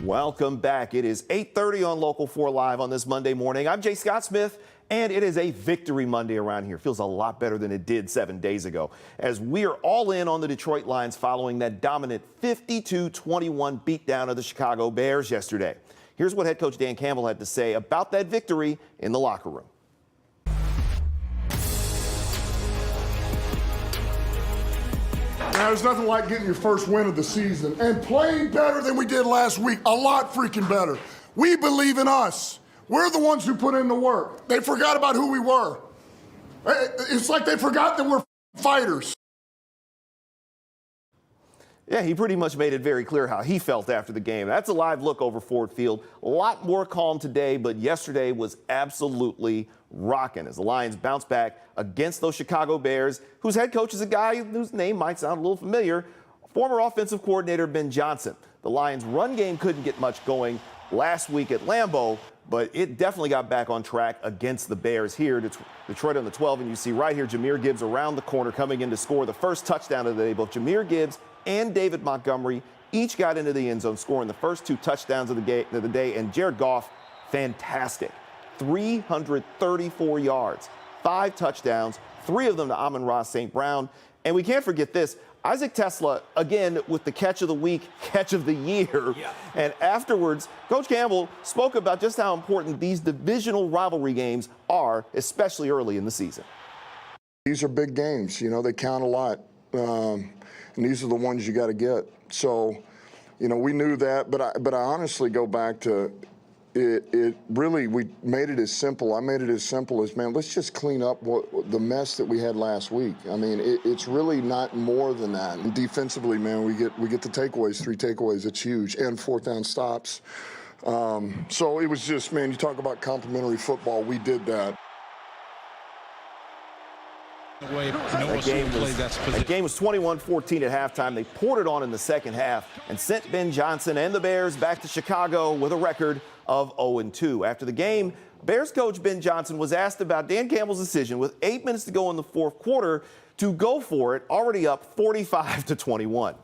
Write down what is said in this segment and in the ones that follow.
Welcome back. It is 8:30 on Local 4 Live on this Monday morning. I'm Jay Scott Smith, and it is a victory Monday around here. Feels a lot better than it did 7 days ago, as we are all in on the Detroit Lions following that dominant 52-21 beatdown of the Chicago Bears yesterday. Here's what head coach Dan Campbell had to say about that victory in the locker room. Now, there's nothing like getting your first win of the season and playing better than we did last week. A lot freaking better. We believe in us. We're the ones who put in the work. They forgot about who we were. It's like they forgot that we're fighters. Yeah, he pretty much made it very clear how he felt after the game. That's a live look over Ford Field. A lot more calm today, but yesterday was absolutely rocking as the Lions bounce back against those Chicago Bears, whose head coach is a guy whose name might sound a little familiar, former offensive coordinator Ben Johnson. The Lions' run game couldn't get much going last week at Lambeau, but it definitely got back on track against the Bears here. Detroit on the 12, and you see right here Jahmyr Gibbs around the corner coming in to score the first touchdown of the day. Both Jahmyr Gibbs and David Montgomery each got into the end zone, scoring the first 2 touchdowns of the day. And Jared Goff, fantastic. 334 yards, 5 touchdowns, 3 of them to Amon-Ra St. Brown. And we can't forget this. Isaac Tesla, again, with the catch of the week, catch of the year. Yeah. And afterwards, Coach Campbell spoke about just how important these divisional rivalry games are, especially early in the season. These are big games. You know, they count a lot. And these are the ones you got to get. So, you know, we knew that. But I honestly go back to it really, we made it as simple. I made it as simple as, man, let's just clean up the mess that we had last week. I mean, it's really not more than that. And defensively, man, we get the takeaways, 3 takeaways. It's huge. And 4th down stops. So it was just, man, you talk about complimentary football. We did that. That game was 21-14 at halftime. They poured it on in the second half and sent Ben Johnson and the Bears back to Chicago with a record of 0-2. After the game, Bears coach Ben Johnson was asked about Dan Campbell's decision with 8 minutes to go in the fourth quarter to go for it, already up 45-21.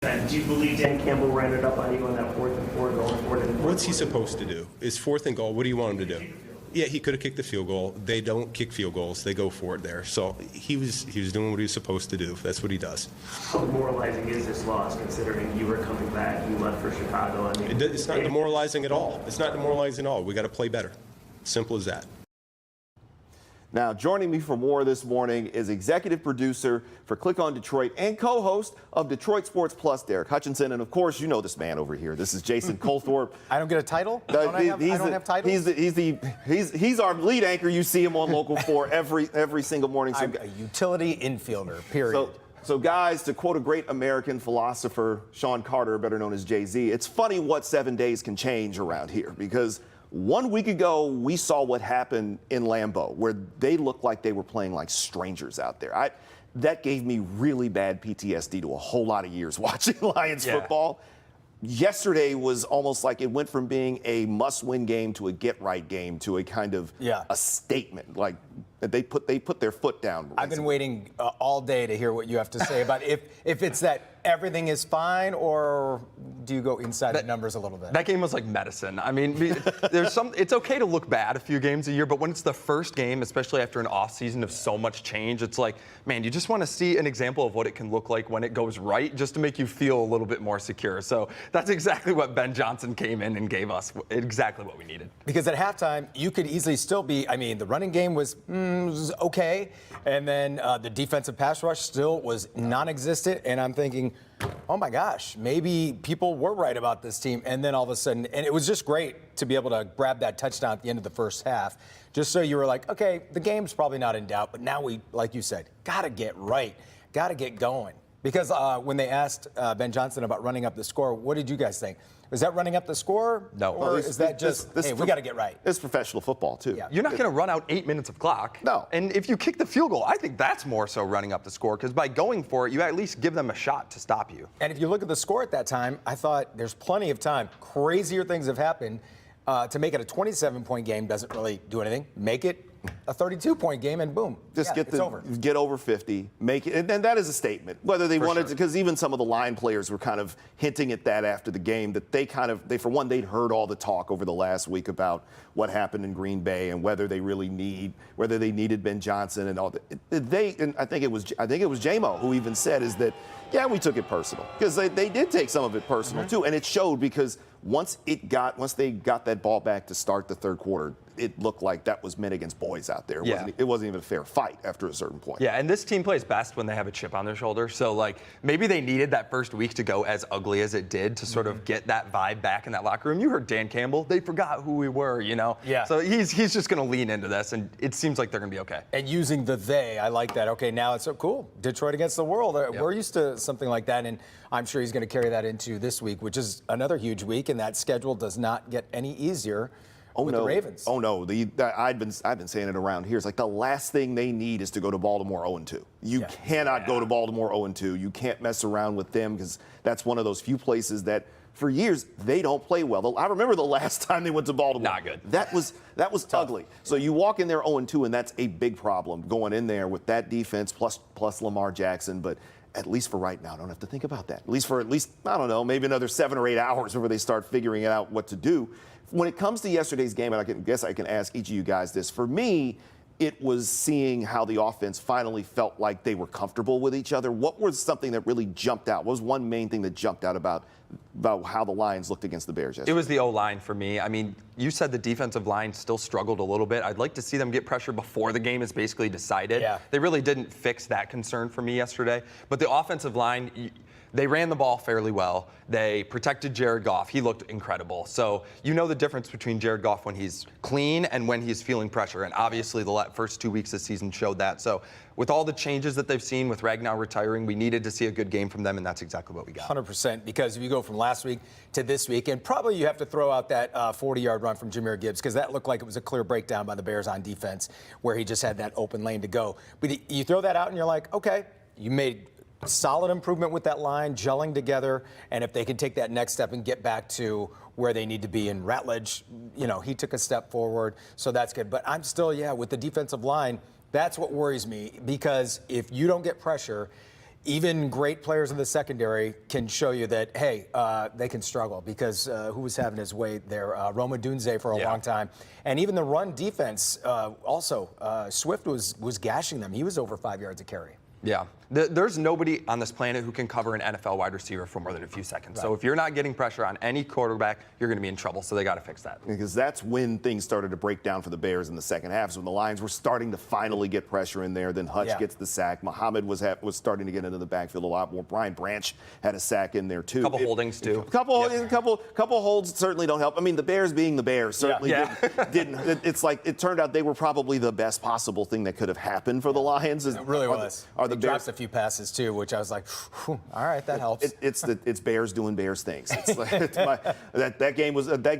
Do you believe Dan Campbell ran it up on you on that 4th and 4 going for it? What's he supposed to do? It's 4th and goal. What do you want him to do? Yeah, he could have kicked the field goal. They don't kick field goals. They go for it there. So he was doing what he was supposed to do. That's what he does. How demoralizing is this loss, considering you were coming back, you left for Chicago? I mean, it's not demoralizing at all. It's not demoralizing at all. We got to play better. Simple as that. Now, joining me for more this morning is executive producer for Click on Detroit and co-host of Detroit Sports Plus, Derek Hutchinson. And, of course, you know this man over here. This is Jason Colthorpe. I don't get a title? I don't have titles? He's our lead anchor. You see him on Local 4 every single morning. So, I'm a utility infielder, period. So, guys, to quote a great American philosopher, Sean Carter, better known as Jay-Z, it's funny what 7 days can change around here, because 1 week ago, we saw what happened in Lambeau, where they looked like they were playing like strangers out there. That gave me really bad PTSD to a whole lot of years watching Lions football. Yesterday was almost like it went from being a must-win game to a get-right game to a kind of a statement. Like they put their foot down. I've been waiting all day to hear what you have to say about if it's that everything is fine, or do you go inside the numbers a little bit? That game was like medicine. I mean, it's okay to look bad a few games a year, but when it's the first game, especially after an off season of so much change, it's like, man, you just want to see an example of what it can look like when it goes right, just to make you feel a little bit more secure. So that's exactly what Ben Johnson came in and gave us, exactly what we needed. Because at halftime, you could easily still be, I mean, the running game was okay, and then the defensive pass rush still was non-existent, and I'm thinking, oh my gosh, maybe people were right about this team. And then all of a sudden, and it was just great to be able to grab that touchdown at the end of the first half, just so you were like, okay, the game's probably not in doubt, but now we, like you said, got to get right, got to get going. Because when they asked Ben Johnson about running up the score, what did you guys think? Was that running up the score? No. Or is that just, hey, we got to get right? It's professional football, too. Yeah. You're not going to run out 8 minutes of clock. No. And if you kick the field goal, I think that's more so running up the score, because by going for it, you at least give them a shot to stop you. And if you look at the score at that time, I thought there's plenty of time. Crazier things have happened. To make it a 27-point game doesn't really do anything. Make it a 32-point game, and boom, Just it's over. Get over 50, make it, and that is a statement. Whether they wanted to, because even some of the line players were kind of hinting at that after the game, that they for one, they'd heard all the talk over the last week about what happened in Green Bay and whether they needed Ben Johnson and all that. And I think it was J-Mo who even said is that, yeah, we took it personal, because they did take some of it personal too, and it showed, because once they got that ball back to start the third quarter, it looked like that was men against boys out there. It wasn't even a fair fight after a certain point. Yeah, and this team plays best when they have a chip on their shoulder. So, like, maybe they needed that first week to go as ugly as it did to sort of get that vibe back in that locker room. You heard Dan Campbell. They forgot who we were, you know? Yeah. So he's just going to lean into this, and it seems like they're going to be okay. And using the they, I like that. Okay, now it's so cool. Detroit against the world. We're used to something like that, and I'm sure he's going to carry that into this week, which is another huge week, and that schedule does not get any easier with the Ravens. Oh no, I've been saying it around here. It's like the last thing they need is to go to Baltimore 0-2. You cannot go to Baltimore 0-2. You can't mess around with them, because that's one of those few places that for years they don't play well. I remember the last time they went to Baltimore. Not good. That was ugly. So you walk in there 0-2, and that's a big problem going in there with that defense plus Lamar Jackson. But at least for right now, I don't have to think about that. At least I don't know, maybe another 7 or 8 hours before they start figuring out what to do. When it comes to yesterday's game, and I guess I can ask each of you guys this, for me, it was seeing how the offense finally felt like they were comfortable with each other. What was something that really jumped out? What was one main thing that jumped out about how the Lions looked against the Bears yesterday? It was the O-line for me. I mean, you said the defensive line still struggled a little bit. I'd like to see them get pressure before the game is basically decided. Yeah. They really didn't fix that concern for me yesterday. But the offensive line, they ran the ball fairly well. They protected Jared Goff. He looked incredible. So you know the difference between Jared Goff when he's clean and when he's feeling pressure. And obviously the first 2 weeks of the season showed that. So with all the changes that they've seen with Ragnow retiring, we needed to see a good game from them, and that's exactly what we got. 100%, because if you go from last week to this week, and probably you have to throw out that 40-yard run from Jahmyr Gibbs, because that looked like it was a clear breakdown by the Bears on defense, where he just had that open lane to go. But you throw that out and you're like, okay, you made solid improvement with that line, gelling together, and if they can take that next step and get back to where they need to be in Ratledge, he took a step forward, so that's good. But I'm still, with the defensive line, that's what worries me, because if you don't get pressure, even great players in the secondary can show you that, hey, they can struggle, because who was having his way there? Roma Dunze for a long time. And even the run defense, also, Swift was gashing them. He was over 5 yards a carry. Yeah. There's nobody on this planet who can cover an NFL wide receiver for more than a few seconds. Right. So if you're not getting pressure on any quarterback, you're going to be in trouble. So they got to fix that. Because that's when things started to break down for the Bears in the second half. So when the Lions were starting to finally get pressure in there, then Hutch gets the sack. Muhammad was starting to get into the backfield a lot more. Brian Branch had a sack in there too. A couple holdings too. A couple holds certainly don't help. I mean, the Bears being the Bears certainly didn't. It's like it turned out they were probably the best possible thing that could have happened for the Lions. It really was. Are the Bears? A few passes too, which I was like, all right, that helps. It's Bears doing Bears things. That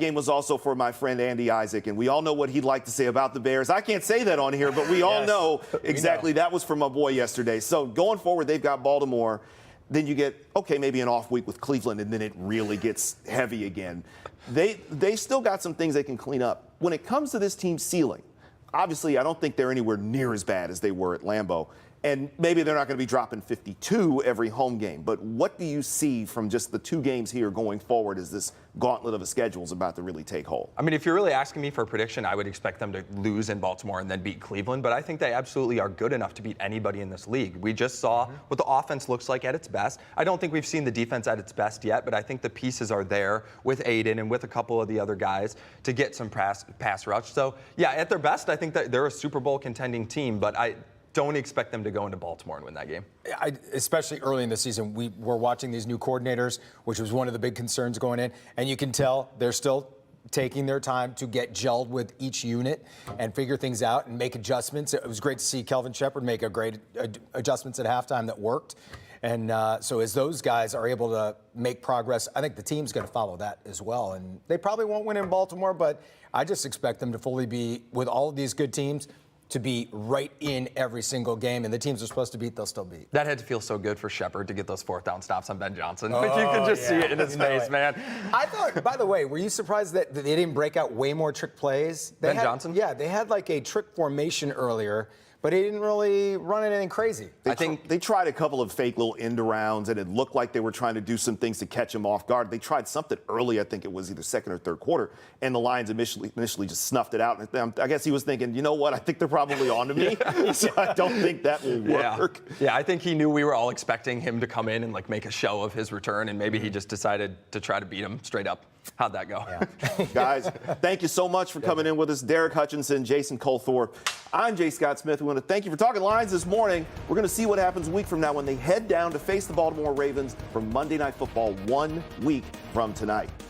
game was also for my friend Andy Isaac, and we all know what he'd like to say about the Bears. I can't say that on here, but we all know exactly that was for my boy yesterday. So going forward, they've got Baltimore. Then you get maybe an off week with Cleveland, and then it really gets heavy again. They still got some things they can clean up. When it comes to this team's ceiling, obviously I don't think they're anywhere near as bad as they were at Lambeau. And maybe they're not going to be dropping 52 every home game. But what do you see from just the 2 games here going forward as this gauntlet of a schedule is about to really take hold? I mean, if you're really asking me for a prediction, I would expect them to lose in Baltimore and then beat Cleveland. But I think they absolutely are good enough to beat anybody in this league. We just saw what the offense looks like at its best. I don't think we've seen the defense at its best yet, but I think the pieces are there with Aiden and with a couple of the other guys to get some pass rush. So, at their best, I think that they're a Super Bowl contending team, but I don't expect them to go into Baltimore and win that game. Especially early in the season, we were watching these new coordinators, which was one of the big concerns going in, and you can tell they're still taking their time to get gelled with each unit and figure things out and make adjustments. It was great to see Kelvin Shepherd make a great adjustments at halftime that worked. And so as those guys are able to make progress, I think the team's going to follow that as well. And they probably won't win in Baltimore, but I just expect them to fully be, with all of these good teams, to be right in every single game, and the teams are supposed to beat, they'll still beat. That had to feel so good for Shepard to get those 4th down stops on Ben Johnson. Like you could just see it in his face, man. I thought, by the way, were you surprised that they didn't break out way more trick plays? Ben Johnson? Yeah, they had like a trick formation earlier, but he didn't really run anything crazy. I think they tried a couple of fake little end arounds, and it looked like they were trying to do some things to catch him off guard. They tried something early, I think it was either second or third quarter, and the Lions initially just snuffed it out. And I guess he was thinking, you know what, I think they're probably on to me, so I don't think that will work. Yeah, I think he knew we were all expecting him to come in and like make a show of his return, and maybe he just decided to try to beat him straight up. How'd that go? Yeah. Guys, thank you so much for coming in with us. Derek Hutchinson, Jason Colthorpe. I'm Jay Scott Smith. We want to thank you for talking Lions this morning. We're going to see what happens a week from now when they head down to face the Baltimore Ravens for Monday Night Football 1 week from tonight.